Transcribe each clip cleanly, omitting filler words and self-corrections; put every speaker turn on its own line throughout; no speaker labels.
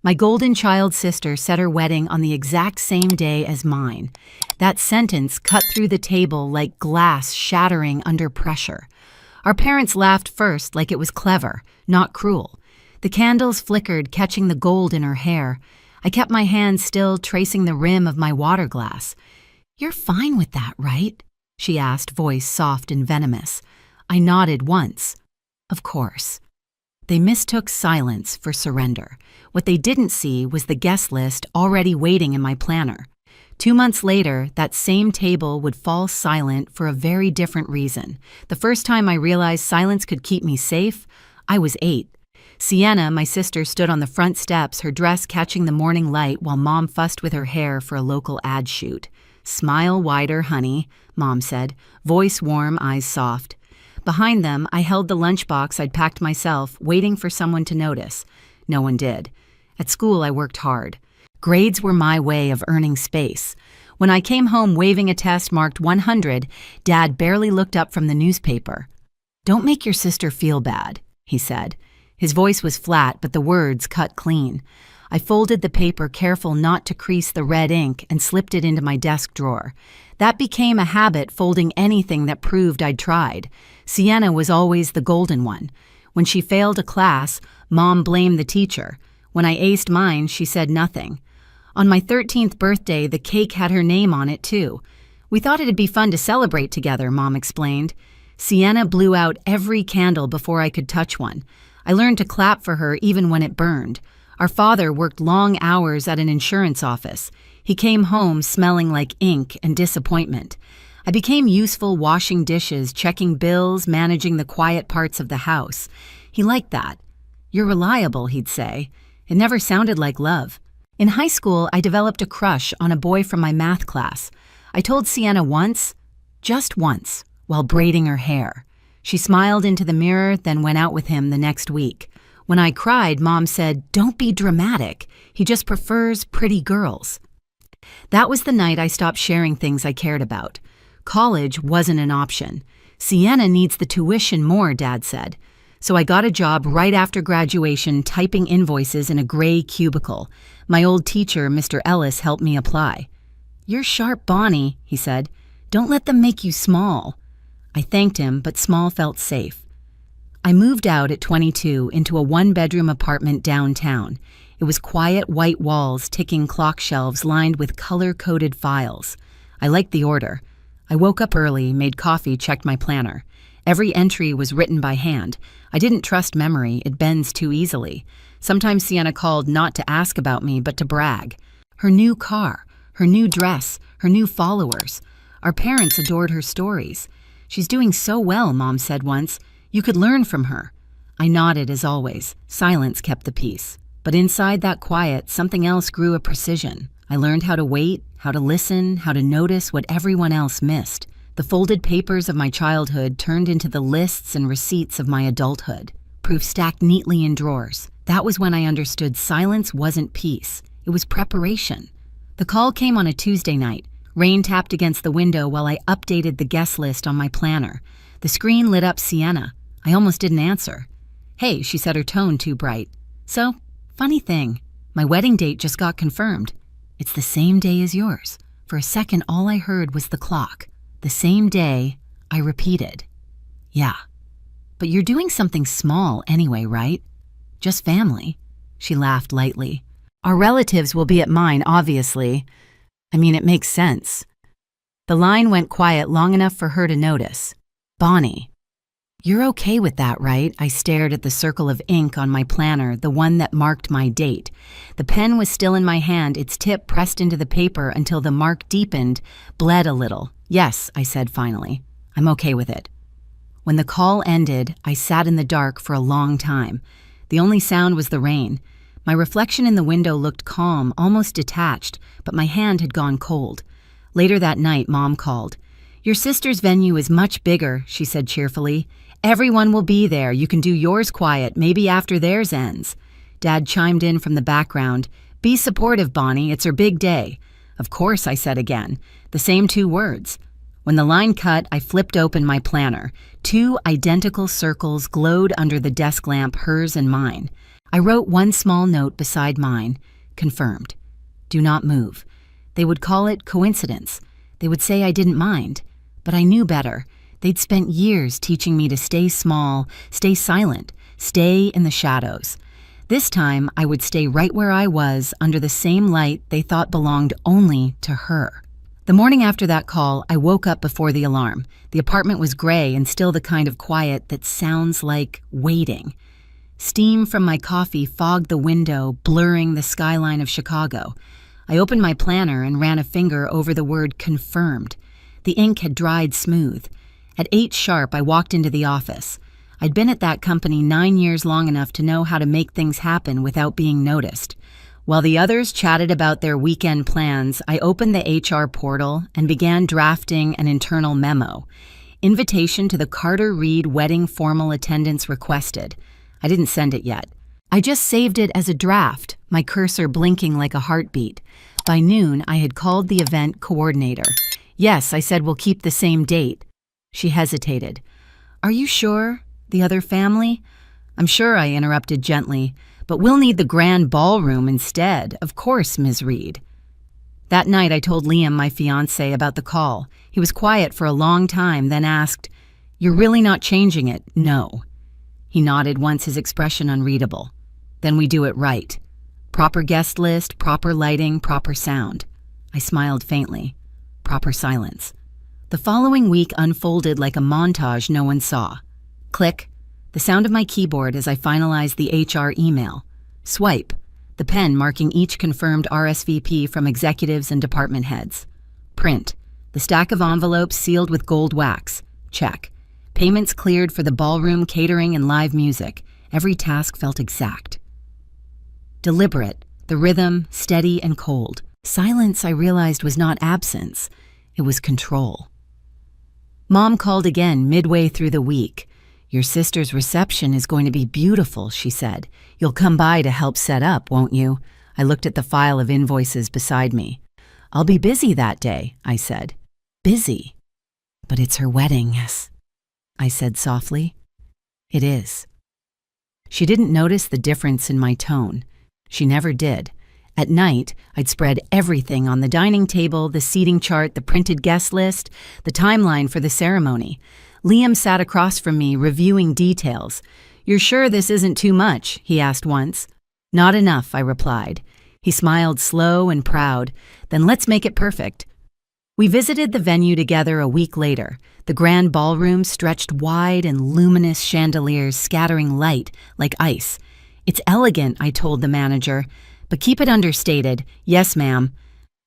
My golden child sister set her wedding on the exact same day as mine. That sentence cut through the table like glass shattering under pressure. Our parents laughed first like it was clever, not cruel. The candles flickered, catching the gold in her hair. I kept my hand still, tracing the rim of my water glass. "You're fine with that, right?" she asked, voice soft and venomous. I nodded once. Of course. They mistook silence for surrender. What they didn't see was the guest list already waiting in my planner. 2 months later, that same table would fall silent for a very different reason. The first time I realized silence could keep me safe, I was 8. Sienna, my sister, stood on the front steps, her dress catching the morning light while Mom fussed with her hair for a local ad shoot. "Smile wider, honey," Mom said, voice warm, eyes soft. Behind them, I held the lunchbox I'd packed myself, waiting for someone to notice. No one did. At school, I worked hard. Grades were my way of earning space. When I came home waving a test marked 100, Dad barely looked up from the newspaper. "Don't make your sister feel bad," he said. His voice was flat, but the words cut clean. I folded the paper, careful not to crease the red ink, and slipped it into my desk drawer. That became a habit, folding anything that proved I'd tried. Sienna was always the golden one. When she failed a class, Mom blamed the teacher. When I aced mine, she said nothing. On my 13th birthday, the cake had her name on it, too. "We thought it'd be fun to celebrate together," Mom explained. Sienna blew out every candle before I could touch one. I learned to clap for her even when it burned. Our father worked long hours at an insurance office. He came home smelling like ink and disappointment. I became useful washing dishes, checking bills, managing the quiet parts of the house. He liked that. "You're reliable," he'd say. It never sounded like love. In high school, I developed a crush on a boy from my math class. I told Sienna once, just once, while braiding her hair. She smiled into the mirror, then went out with him the next week. When I cried, Mom said, "Don't be dramatic. He just prefers pretty girls." That was the night I stopped sharing things I cared about. College wasn't an option. "Sienna needs the tuition more," Dad said. So I got a job right after graduation, typing invoices in a gray cubicle. My old teacher, Mr. Ellis, helped me apply. "You're sharp, Bonnie," he said. "Don't let them make you small." I thanked him, but small felt safe. I moved out at 22 into a one-bedroom apartment downtown. It was quiet white walls, ticking clock shelves lined with color-coded files. I liked the order. I woke up early, made coffee, checked my planner. Every entry was written by hand. I didn't trust memory, it bends too easily. Sometimes Sienna called not to ask about me, but to brag. Her new car, her new dress, her new followers. Our parents adored her stories. "She's doing so well," Mom said once. "You could learn from her." I nodded as always. Silence kept the peace. But inside that quiet, something else grew a precision. I learned how to wait, how to listen, how to notice what everyone else missed. The folded papers of my childhood turned into the lists and receipts of my adulthood. Proof stacked neatly in drawers. That was when I understood silence wasn't peace. It was preparation. The call came on a Tuesday night. Rain tapped against the window while I updated the guest list on my planner. The screen lit up Sienna. I almost didn't answer. "Hey," she said, her tone too bright. "So, funny thing, my wedding date just got confirmed. It's the same day as yours." For a second, all I heard was the clock. "The same day," I repeated. "Yeah. But you're doing something small anyway, right? Just family." She laughed lightly. "Our relatives will be at mine, obviously. I mean, it makes sense." The line went quiet long enough for her to notice. "Bonnie, you're okay with that, right?" I stared at the circle of ink on my planner, the one that marked my date. The pen was still in my hand, its tip pressed into the paper until the mark deepened, bled a little. "Yes," I said finally. "I'm okay with it." When the call ended, I sat in the dark for a long time. The only sound was the rain. My reflection in the window looked calm, almost detached, but my hand had gone cold. Later that night, Mom called. "Your sister's venue is much bigger," she said cheerfully. "Everyone will be there. You can do yours quiet, maybe after theirs ends." Dad chimed in from the background. "Be supportive, Bonnie. It's her big day." "Of course," I said again. The same 2 words. When the line cut, I flipped open my planner. 2 identical circles glowed under the desk lamp, hers and mine. I wrote one small note beside mine, confirmed. Do not move. They would call it coincidence. They would say I didn't mind. But I knew better. They'd spent years teaching me to stay small, stay silent, stay in the shadows. This time, I would stay right where I was, under the same light they thought belonged only to her. The morning after that call, I woke up before the alarm. The apartment was gray and still the kind of quiet that sounds like waiting. Steam from my coffee fogged the window, blurring the skyline of Chicago. I opened my planner and ran a finger over the word confirmed. The ink had dried smooth. At 8 sharp, I walked into the office. I'd been at that company 9 years long enough to know how to make things happen without being noticed. While the others chatted about their weekend plans, I opened the HR portal and began drafting an internal memo. Invitation to the Carter Reed wedding formal attendance requested. I didn't send it yet. I just saved it as a draft, my cursor blinking like a heartbeat. By noon, I had called the event coordinator. Yes, I said we'll keep the same date. She hesitated. Are you sure? The other family? I'm sure, I interrupted gently, but we'll need the grand ballroom instead, of course, Ms. Reed. That night I told Liam, my fiancé, about the call. He was quiet for a long time, then asked, You're really not changing it, no. He nodded once, his expression unreadable. Then we do it right. Proper guest list, proper lighting, proper sound. I smiled faintly. Proper silence. The following week unfolded like a montage no one saw. Click. The sound of my keyboard as I finalized the HR email. Swipe. The pen marking each confirmed RSVP from executives and department heads. Print. The stack of envelopes sealed with gold wax. Check. Payments cleared for the ballroom, catering, and live music. Every task felt exact. Deliberate. The rhythm, steady and cold. Silence, I realized, was not absence. It was control. Mom called again midway through the week. Your sister's reception is going to be beautiful, she said. You'll come by to help set up, won't you? I looked at the file of invoices beside me. I'll be busy that day, I said. Busy? But it's her wedding, yes, I said softly. It is. She didn't notice the difference in my tone. She never did. At night, I'd spread everything on the dining table, the seating chart, the printed guest list, the timeline for the ceremony. Liam sat across from me, reviewing details. You're sure this isn't too much? He asked once. Not enough, I replied. He smiled slow and proud. Then let's make it perfect. We visited the venue together a week later. The grand ballroom stretched wide and luminous chandeliers scattering light like ice. It's elegant, I told the manager, but keep it understated. Yes, ma'am.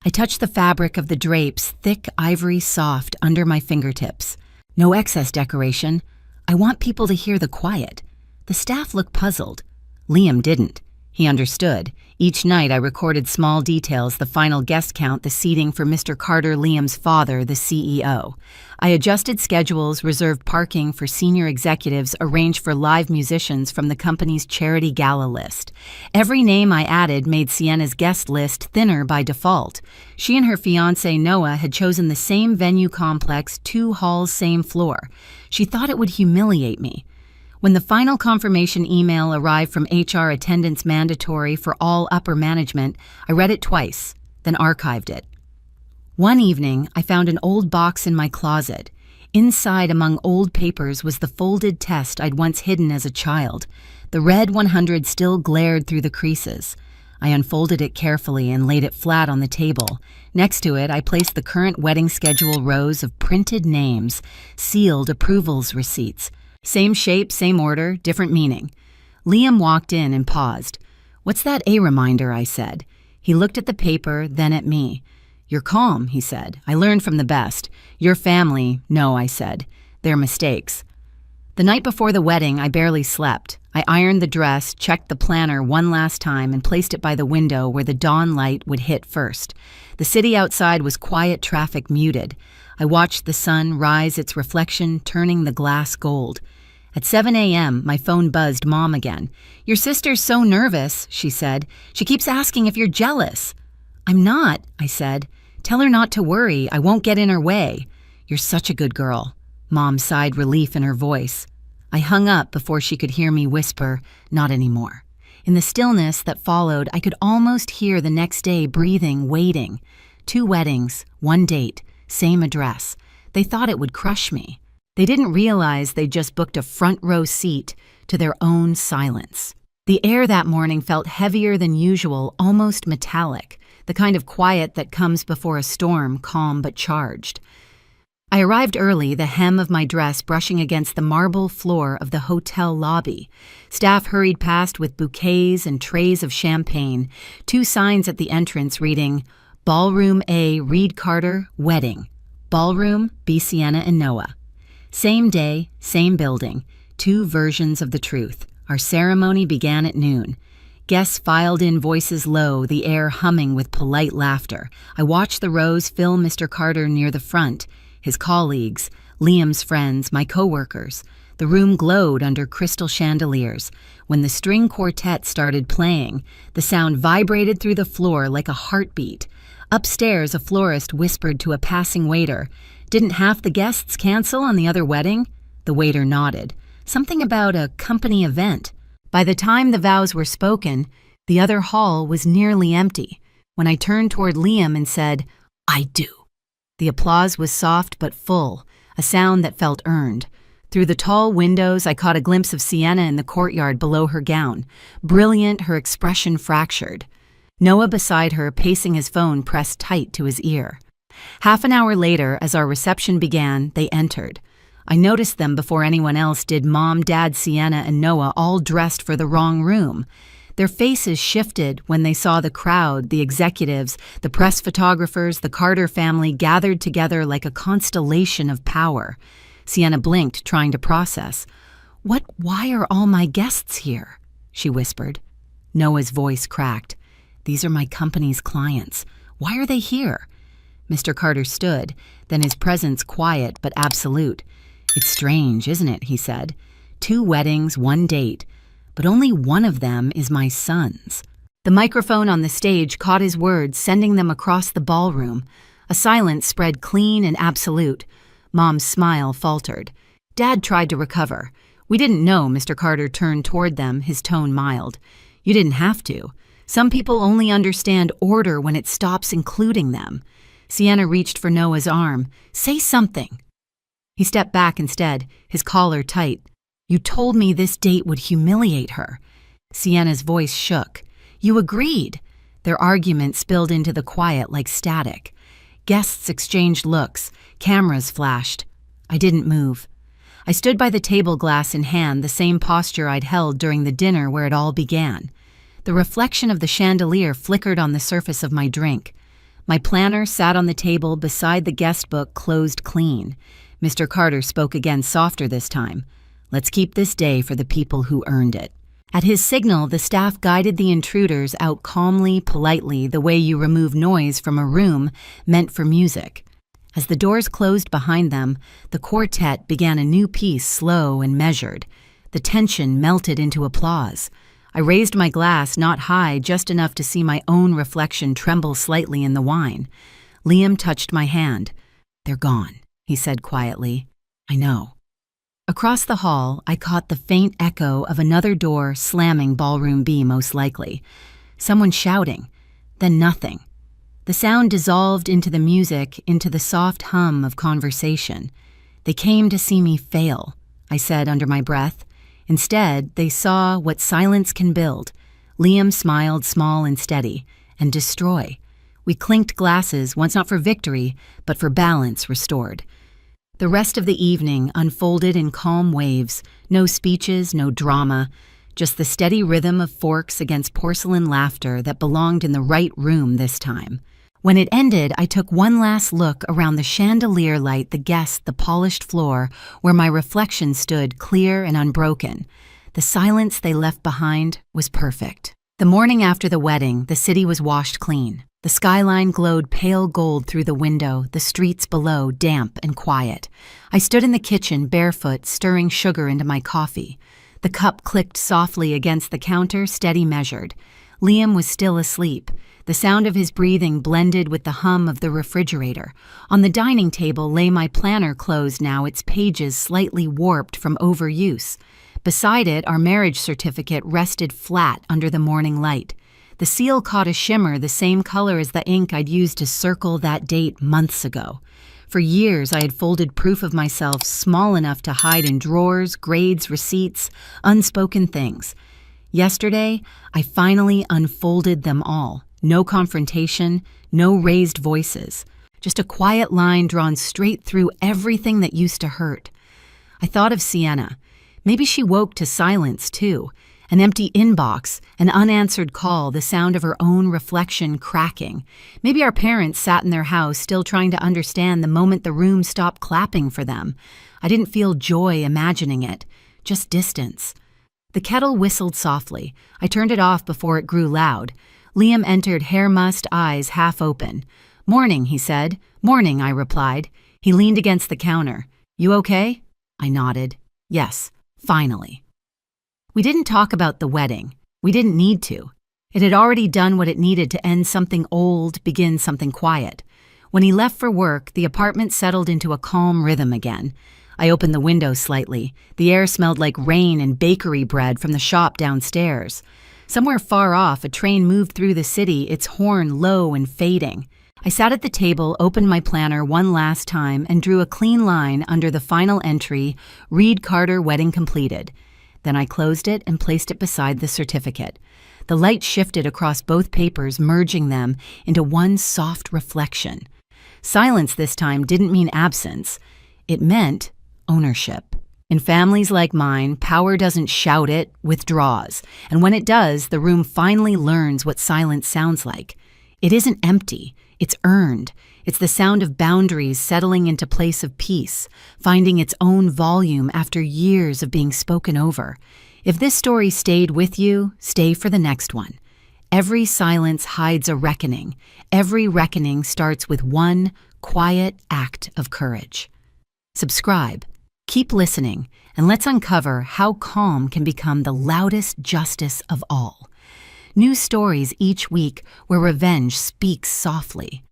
I touched the fabric of the drapes, thick, ivory soft, under my fingertips. No excess decoration. I want people to hear the quiet. The staff looked puzzled. Liam didn't. He understood. Each night I recorded small details, the final guest count, the seating for Mr. Carter, Liam's father, the CEO. I adjusted schedules, reserved parking for senior executives, arranged for live musicians from the company's charity gala list. Every name I added made Sienna's guest list thinner by default. She and her fiancé Noah had chosen the same venue complex, 2 halls, same floor. She thought it would humiliate me. When the final confirmation email arrived from HR, attendance mandatory for all upper management, I read it twice, then archived it. One evening, I found an old box in my closet. Inside, among old papers, was the folded test I'd once hidden as a child. The red 100 still glared through the creases. I unfolded it carefully and laid it flat on the table. Next to it, I placed the current wedding schedule rows of printed names, sealed approvals receipts. Same shape, same order, different meaning. Liam walked in and paused. What's that A reminder? I said. He looked at the paper, then at me. You're calm, he said. I learned from the best. Your family, no, I said. They're mistakes. The night before the wedding, I barely slept. I ironed the dress, checked the planner one last time, and placed it by the window where the dawn light would hit first. The city outside was quiet, traffic muted. I watched the sun rise, its reflection turning the glass gold. At 7 a.m., my phone buzzed Mom again. Your sister's so nervous, she said. She keeps asking if you're jealous. I'm not, I said. Tell her not to worry. I won't get in her way. You're such a good girl. Mom sighed relief in her voice. I hung up before she could hear me whisper, not anymore. In the stillness that followed, I could almost hear the next day breathing, waiting. 2 weddings, 1 date, same address. They thought it would crush me. They didn't realize they'd just booked a front row seat to their own silence. The air that morning felt heavier than usual, almost metallic, the kind of quiet that comes before a storm, calm but charged. I arrived early, the hem of my dress brushing against the marble floor of the hotel lobby. Staff hurried past with bouquets and trays of champagne, 2 signs at the entrance reading, Ballroom A, Reed Carter, Wedding. Ballroom, B. Sienna and Noah. Same day, same building, 2 versions of the truth. Our ceremony began at noon. Guests filed in, voices low, the air humming with polite laughter. I watched the rows fill Mr. Carter near the front, his colleagues, Liam's friends, my co-workers. The room glowed under crystal chandeliers. When the string quartet started playing, the sound vibrated through the floor like a heartbeat. Upstairs, a florist whispered to a passing waiter, "Didn't half the guests cancel on the other wedding?" The waiter nodded. Something about a company event. By the time the vows were spoken, the other hall was nearly empty. When I turned toward Liam and said, "I do," the applause was soft but full, a sound that felt earned. Through the tall windows, I caught a glimpse of Sienna in the courtyard below her gown. Brilliant, her expression fractured. Noah beside her, pacing his phone pressed tight to his ear. Half an hour later, as our reception began, they entered. I noticed them before anyone else did. Mom, Dad, Sienna, and Noah all dressed for the wrong room. Their faces shifted when they saw the crowd, the executives, the press photographers, the Carter family gathered together like a constellation of power. Sienna blinked, trying to process. Why are all my guests here?" she whispered. Noah's voice cracked. "These are my company's clients. Why are they here?" Mr. Carter stood, then his presence quiet but absolute. "It's strange, isn't it?" he said. 2 weddings, 1 date, but only one of them is my son's." The microphone on the stage caught his words, sending them across the ballroom. A silence spread clean and absolute. Mom's smile faltered. Dad tried to recover. "We didn't know." Mr. Carter turned toward them, his tone mild. "You didn't have to. Some people only understand order when it stops including them." Sienna reached for Noah's arm. "Say something." He stepped back instead, his collar tight. "You told me this date would humiliate her." Sienna's voice shook. "You agreed." Their argument spilled into the quiet like static. Guests exchanged looks. Cameras flashed. I didn't move. I stood by the table, glass in hand, the same posture I'd held during the dinner where it all began. The reflection of the chandelier flickered on the surface of my drink. My planner sat on the table beside the guest book, closed clean. Mr. Carter spoke again, softer this time. "Let's keep this day for the people who earned it." At his signal, the staff guided the intruders out calmly, politely, the way you remove noise from a room meant for music. As the doors closed behind them, the quartet began a new piece, slow and measured. The tension melted into applause. I raised my glass, not high, just enough to see my own reflection tremble slightly in the wine. Liam touched my hand. "They're gone," he said quietly. "I know." Across the hall, I caught the faint echo of another door slamming, ballroom B most likely. Someone shouting, then nothing. The sound dissolved into the music, into the soft hum of conversation. "They came to see me fail," I said under my breath. Instead, they saw what silence can build. Liam smiled, small and steady, and destroy. We clinked glasses, once not for victory, but for balance restored. The rest of the evening unfolded in calm waves, no speeches, no drama, just the steady rhythm of forks against porcelain laughter that belonged in the right room this time. When it ended, I took one last look around the chandelier light, the guests, the polished floor, where my reflection stood clear and unbroken. The silence they left behind was perfect. The morning after the wedding, the city was washed clean. The skyline glowed pale gold through the window, the streets below damp and quiet. I stood in the kitchen, barefoot, stirring sugar into my coffee. The cup clicked softly against the counter, steady measured. Liam was still asleep. The sound of his breathing blended with the hum of the refrigerator. On the dining table lay my planner, closed now, its pages slightly warped from overuse. Beside it, our marriage certificate rested flat under the morning light. The seal caught a shimmer the same color as the ink I'd used to circle that date months ago. For years, I had folded proof of myself small enough to hide in drawers, grades, receipts, unspoken things. Yesterday, I finally unfolded them all. No confrontation, no raised voices. Just a quiet line drawn straight through everything that used to hurt. I thought of Sienna. Maybe she woke to silence, too. An empty inbox, an unanswered call, the sound of her own reflection cracking. Maybe our parents sat in their house still trying to understand the moment the room stopped clapping for them. I didn't feel joy imagining it, just distance. The kettle whistled softly. I turned it off before it grew loud. Liam entered, hair mussed, eyes half open. "Morning," he said. "Morning," I replied. He leaned against the counter. "You okay?" I nodded. Yes, finally. We didn't talk about the wedding. We didn't need to. It had already done what it needed to end something old, begin something quiet. When he left for work, the apartment settled into a calm rhythm again. I opened the window slightly. The air smelled like rain and bakery bread from the shop downstairs. Somewhere far off, a train moved through the city, its horn low and fading. I sat at the table, opened my planner one last time, and drew a clean line under the final entry, "Reed Carter Wedding Completed." Then I closed it and placed it beside the certificate. The light shifted across both papers, merging them into one soft reflection. Silence this time didn't mean absence. It meant ownership. In families like mine, power doesn't shout, it withdraws. And when it does, the room finally learns what silence sounds like. It isn't empty. It's earned. It's the sound of boundaries settling into place of peace, finding its own volume after years of being spoken over. If this story stayed with you, stay for the next one. Every silence hides a reckoning. Every reckoning starts with one quiet act of courage. Subscribe, keep listening, and let's uncover how calm can become the loudest justice of all. New stories each week where revenge speaks softly.